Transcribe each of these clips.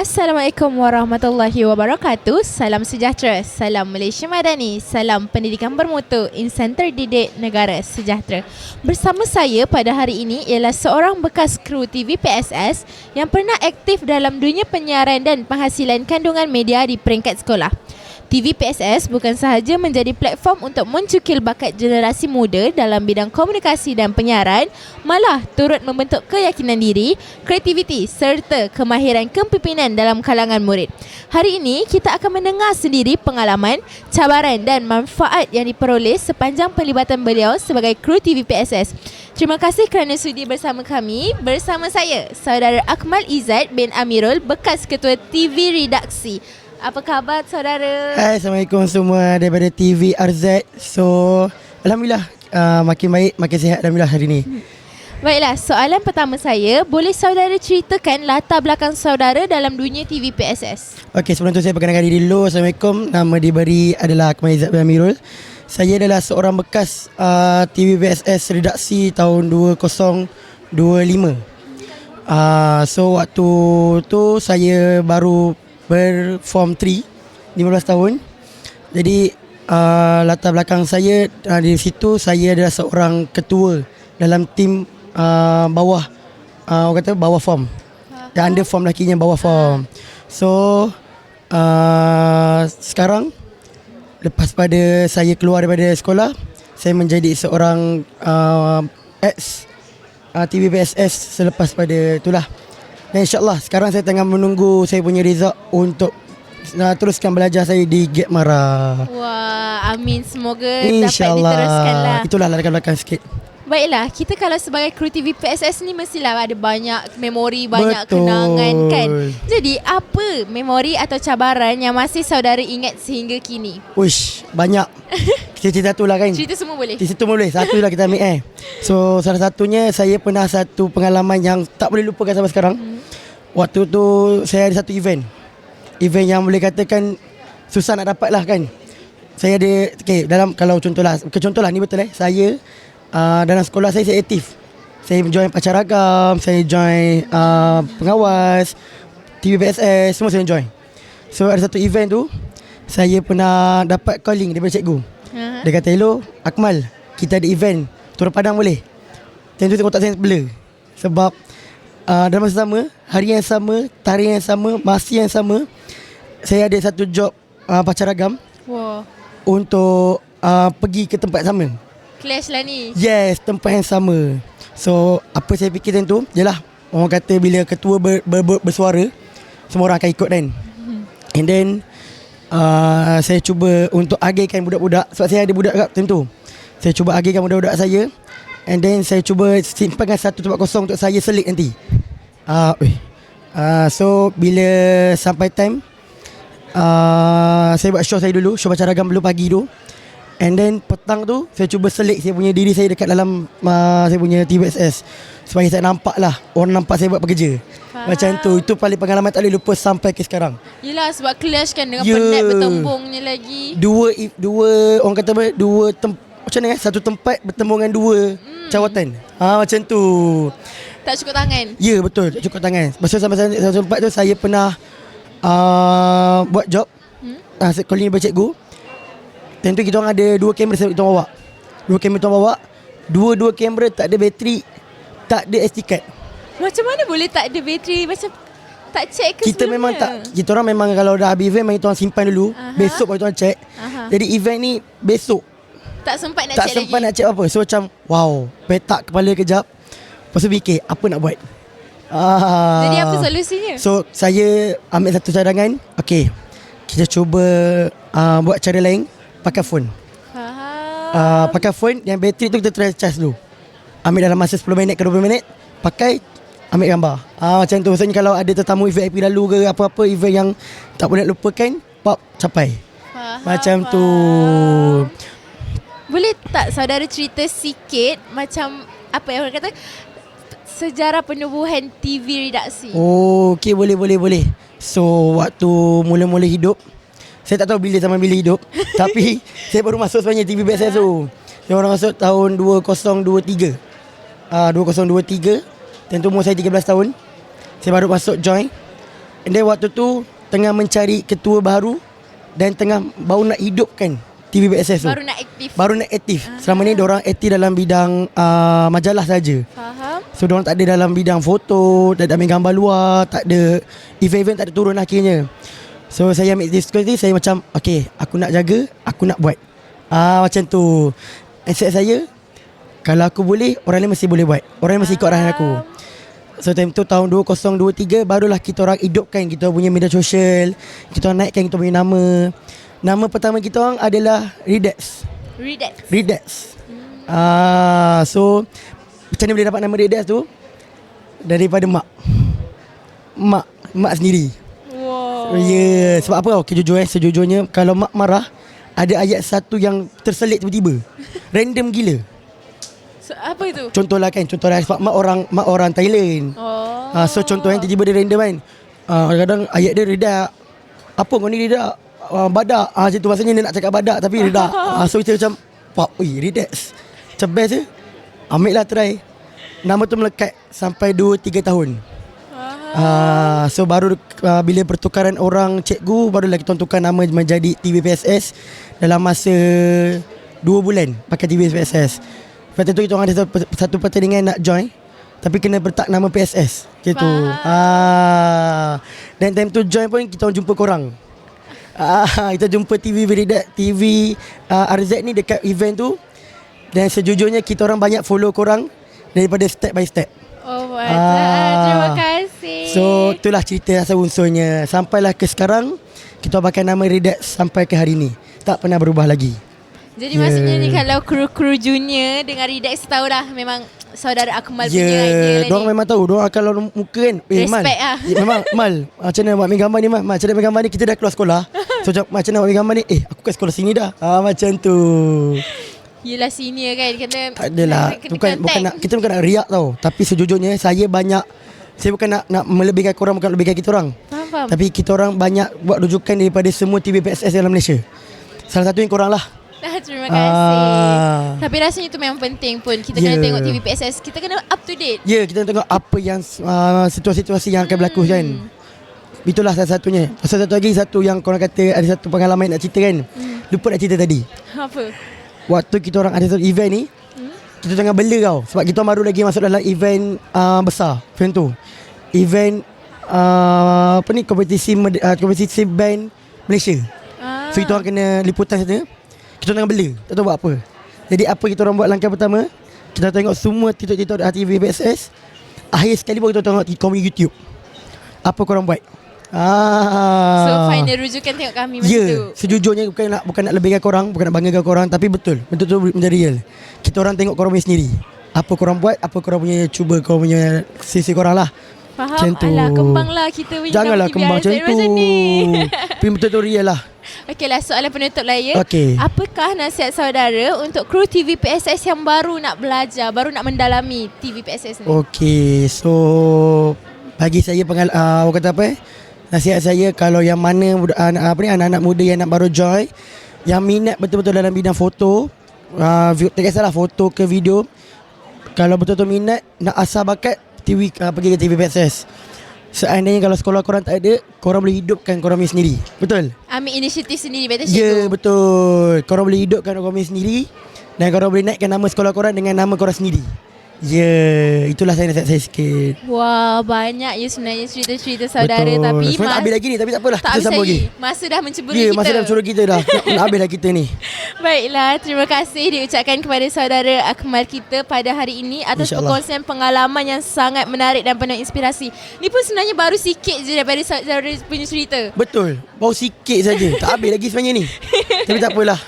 Assalamualaikum warahmatullahi wabarakatuh. Salam sejahtera, salam Malaysia Madani, salam pendidikan bermutu, insan terdidik, negara sejahtera. Bersama saya pada hari ini ialah seorang bekas kru TV PSS yang pernah aktif dalam dunia penyiaran dan penghasilan kandungan media di peringkat sekolah. TV PSS bukan sahaja menjadi platform untuk mencukil bakat generasi muda dalam bidang komunikasi dan penyiaran, malah turut membentuk keyakinan diri, kreativiti serta kemahiran kepimpinan dalam kalangan murid. Hari ini kita akan mendengar sendiri pengalaman, cabaran dan manfaat yang diperoleh sepanjang pelibatan beliau sebagai kru TV PSS. Terima kasih kerana sudi bersama kami. Bersama saya, Saudara Akmal Izzat bin Amirul, bekas Ketua TV Redaksi. Apa khabar saudara? Hai, Assalamualaikum semua daripada TV RZ. So, Alhamdulillah makin baik, makin sihat Alhamdulillah hari ni. Baiklah, soalan pertama saya, boleh saudara ceritakan latar belakang saudara dalam dunia TV PSS? Okey, sebelum tu saya perkenalkan diri dulu. Assalamualaikum, nama diberi adalah Akmal Izzat bin Amirul. Saya adalah seorang bekas TV PSS redaksi tahun 2025. So, waktu tu saya baru berform 3, 15 tahun. Jadi latar belakang saya di situ, saya adalah seorang ketua dalam tim bawah, orang kata bawah form. Dan under form lakinya bawah form. So sekarang lepas pada saya keluar daripada sekolah, saya menjadi seorang ex TV PSS selepas pada itulah. Dan insyaAllah sekarang saya tengah menunggu saya punya result untuk teruskan belajar saya di Gap Mara. Wah, amin. Semoga dapat diteruskan lah. Itulah latar belakang sikit. Baiklah, kita kalau sebagai kru TV PSS ni mestilah ada banyak memori, banyak kenangan kan. Jadi apa memori atau cabaran yang masih saudara ingat sehingga kini? Uish, banyak. Cerita tu lah kan. Cerita semua boleh? Cerita tu boleh. Satu lah kita ambil So salah satunya, saya pernah satu pengalaman yang tak boleh lupakan sampai sekarang. Waktu tu saya ada satu event yang boleh katakan susah nak dapat lah kan. Saya ada, okay, dalam kalau contohlah ni betul saya dalam sekolah saya aktif. Saya join pacaragam, saya join pengawas, TV PSS, semua saya join. So ada satu event tu, saya pernah dapat calling daripada cikgu. Dia kata, hello Akmal, kita ada event Turun Padang boleh? Tentu otak saya blur. Sebab dalam masa sama, hari yang sama, tarikh yang sama, masa yang sama, saya ada satu job pacaragam. Wow. Untuk pergi ke tempat sama. Clash lah ni. Yes, tempat yang sama. So apa saya fikir tentu, yelah, orang kata bila ketua bersuara, semua orang akan ikut kan. And then saya cuba untuk agihkan budak-budak. Sebab saya ada budak kat tentu. Saya cuba agihkan budak-budak saya. And then saya cuba simpankan satu tempat kosong untuk saya selit nanti. So bila sampai time, saya buat show saya dulu, show pacaragam dulu pagi tu. And then petang tu saya cuba selit saya punya diri saya dekat dalam saya punya TVSS, supaya saya nampak lah, orang nampak saya buat pekerja. Macam tu. Itu paling pengalaman tak boleh lupa sampai ke sekarang. Yelah, sebab clash kan dengan penat bertembungnya lagi. Dua orang kata apa, macam mana satu tempat bertembung dengan dua jawatan. Macam tu. Tak cukup tangan. Ya, betul, tak cukup tangan. Masa sampai satu tempat tu, saya pernah buat job calling daripada cikgu. Tentu kita orang ada dua kamera kita orang bawa. Dua kamera tak ada bateri, tak ada SD card. Macam mana boleh tak ada bateri? Macam tak check ke kita sebelumnya? memang tak. Kita orang memang kalau dah habis event, kita orang simpan dulu. Besok baru kita orang check. Jadi event ni besok, tak sempat nak tak check sempat lagi. nak check apa. So macam wow, petak kepala kejap. Lepas tu fikir apa nak buat. Jadi apa solusinya? So saya ambil satu cadangan. Okay, kita cuba buat cara lain. Pakai phone. Pakai phone yang bateri tu kita try charge dulu. Ambil dalam masa 10 minit ke 20 minit, pakai, ambil gambar. Macam tu. Maksudnya kalau ada tetamu event IP lalu ke apa-apa event yang tak boleh nak lupakan, pop, capai. Macam tu. Boleh tak saudara cerita sikit macam apa yang orang kata sejarah penubuhan TV redaksi? Oh, okay, boleh. So waktu mula-mula hidup, saya tak tahu bila hidup tapi saya baru masuk sebenarnya TV PSS tu. Saya baru masuk tahun 2023. 2023. Tentu umur saya 13 tahun. Saya baru masuk join. And then waktu tu tengah mencari ketua baru dan tengah baru nak hidupkan TVPSS tu. Baru nak aktif. Selama ni diorang aktif dalam bidang majalah saja. Faham. So diorang tak ada dalam bidang foto, tak ada ambil gambar luar, tak ada event-event, tak ada turun akhirnya. So saya ambil diskusi, saya macam okay, aku nak jaga, aku nak buat. Macam tu. Aset saya, kalau aku boleh, orang lain mesti boleh buat. Orang lain mesti ikut arahan aku. So time tu tahun 2023 barulah kita orang hidupkan kita punya media sosial. Kita orang naikkan kita punya nama. Nama pertama kita orang adalah Redax. So macam mana boleh dapat nama Redax tu? Daripada mak sendiri. Wow. Sebab apa? Okay, sejujurnya kalau mak marah, ada ayat satu yang terselit tiba-tiba. Random gila. So, apa itu? Contohlah sebab mak orang Thailand. So contoh yang tiba-tiba dia random kan. Kadang-kadang ayat dia redak. Apa kau ni redak? Badak. Macam tu maksudnya dia nak cakap badak tapi redak. So kita macam relax. Macam best je. Ambil lah try. Nama tu melekat sampai 2-3 tahun. So baru bila pertukaran orang cikgu, barulah kita tukar nama menjadi TVPSS dalam masa 2 bulan pakai TVPSS. Lepas tu kita orang ada satu pertandingan nak join, tapi kena bertak nama PSS gitu. Dan time tu join pun kita orang jumpa korang. Kita jumpa TV Veridat, TV RZ ni dekat event tu. Dan sejujurnya kita orang banyak follow korang daripada step by step. Oh terima kasih. So itulah cerita asal unsurnya. Sampailah ke sekarang kita pakai nama Redax sampai ke hari ni. Tak pernah berubah lagi. Jadi maksudnya ni kalau kru-kru junior dengan Redax tahu dah memang saudara Akmal punya idea lah ni. Diorang memang tahu. Diorang kalau muka kan respect lah. Memang Mal, macam mana buat ambil gambar ni Mal? Macam mana ambil gambar ni? Kita dah keluar sekolah. So macam mana buat ambil gambar ni? Aku kat sekolah sini dah. Macam tu. Yelah senior kan, kena tak adalah. Kita bukan nak riak tau. Tapi sejujurnya saya bukan nak melebihkan korang, bukan melebihkan kita orang. Faham. Tapi kita orang banyak buat rujukan daripada semua TVPSS dalam Malaysia. Salah satunya korang lah. Terima kasih. Tapi rasanya itu memang penting pun. Kita kena tengok TVPSS. Kita kena up to date. Kita tengok apa yang situasi-situasi yang akan berlaku kan. Itulah salah satunya. Satu lagi, yang korang kata ada satu pengalaman nak cerita kan. Lupa nak cerita tadi. Apa? Waktu kita orang ada satu event ni, kita tengah bela tau. Sebab kita baru lagi masuk dalam event besar macam tu. Event kompetisi band Malaysia. So kita orang kena liputan sana. Kita tengah bela, tak tahu buat apa. Jadi apa kita orang buat langkah pertama, kita tengok semua titik-titik TVPSS. Akhir sekali pun kita tengok komen YouTube. Apa korang buat? So final rujukan tengok kami macam tu. Sejujurnya bukan nak lebihkan korang, bukan nak banggakan korang, tapi betul menjadi real. Kita orang tengok korang punya sendiri. Apa korang buat, apa korang punya cuba, korang punya sisi korang lah. Faham? Alah, kembang lah kita punya. Janganlah kembang macam tu. Tapi betul-betul real lah. Okey lah, soalan penutup lah ya. Okay. Apakah nasihat saudara untuk kru TVPSS yang baru nak belajar, baru nak mendalami TVPSS ni? Okay, so bagi saya orang kata apa nasihat saya, kalau yang mana anak-anak muda yang nak baru join, yang minat betul-betul dalam bidang foto, tak kisahlah foto ke video, kalau betul-betul minat, nak asal bakat, pergi ke TVPSS. Seandainya kalau sekolah korang tak ada, korang boleh hidupkan korang punya sendiri. Betul? Ambil inisiatif sendiri, betul? Ya, betul. Korang boleh hidupkan korang punya sendiri. Dan korang boleh naikkan nama sekolah korang dengan nama korang sendiri. Itulah nasihat saya sikit. Wah, banyak ya sebenarnya cerita-cerita saudara. Betul. Tapi sebenarnya tak habis lagi ni, tapi tak apalah, tak kita sambung lagi. Masa dah menceburi kita. Masa dah menceburi kita dah. Nak habislah kita ni. Baiklah, terima kasih diucapkan kepada saudara Akmal kita pada hari ini atas perkongsian pengalaman yang sangat menarik dan penuh inspirasi. Ni pun sebenarnya baru sikit je daripada saudara punya cerita. Betul, baru sikit saja. Tak habis lagi sebenarnya ni. Tapi tak apalah.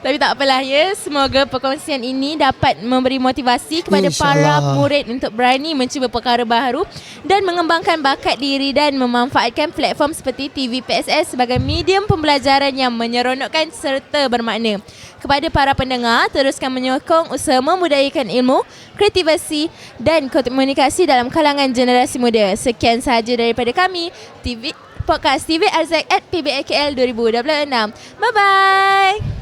Tapi tak apalah ya, semoga perkongsian ini dapat memberi motivasi kepada para murid untuk berani mencuba perkara baru dan mengembangkan bakat diri dan memanfaatkan platform seperti TVPSS sebagai medium pembelajaran yang menyeronokkan serta bermakna. Kepada para pendengar, teruskan menyokong usaha memudayakan ilmu, kreativasi dan komunikasi dalam kalangan generasi muda. Sekian sahaja daripada kami, Podcast TV RZ at PBAKL 2026. Bye-bye.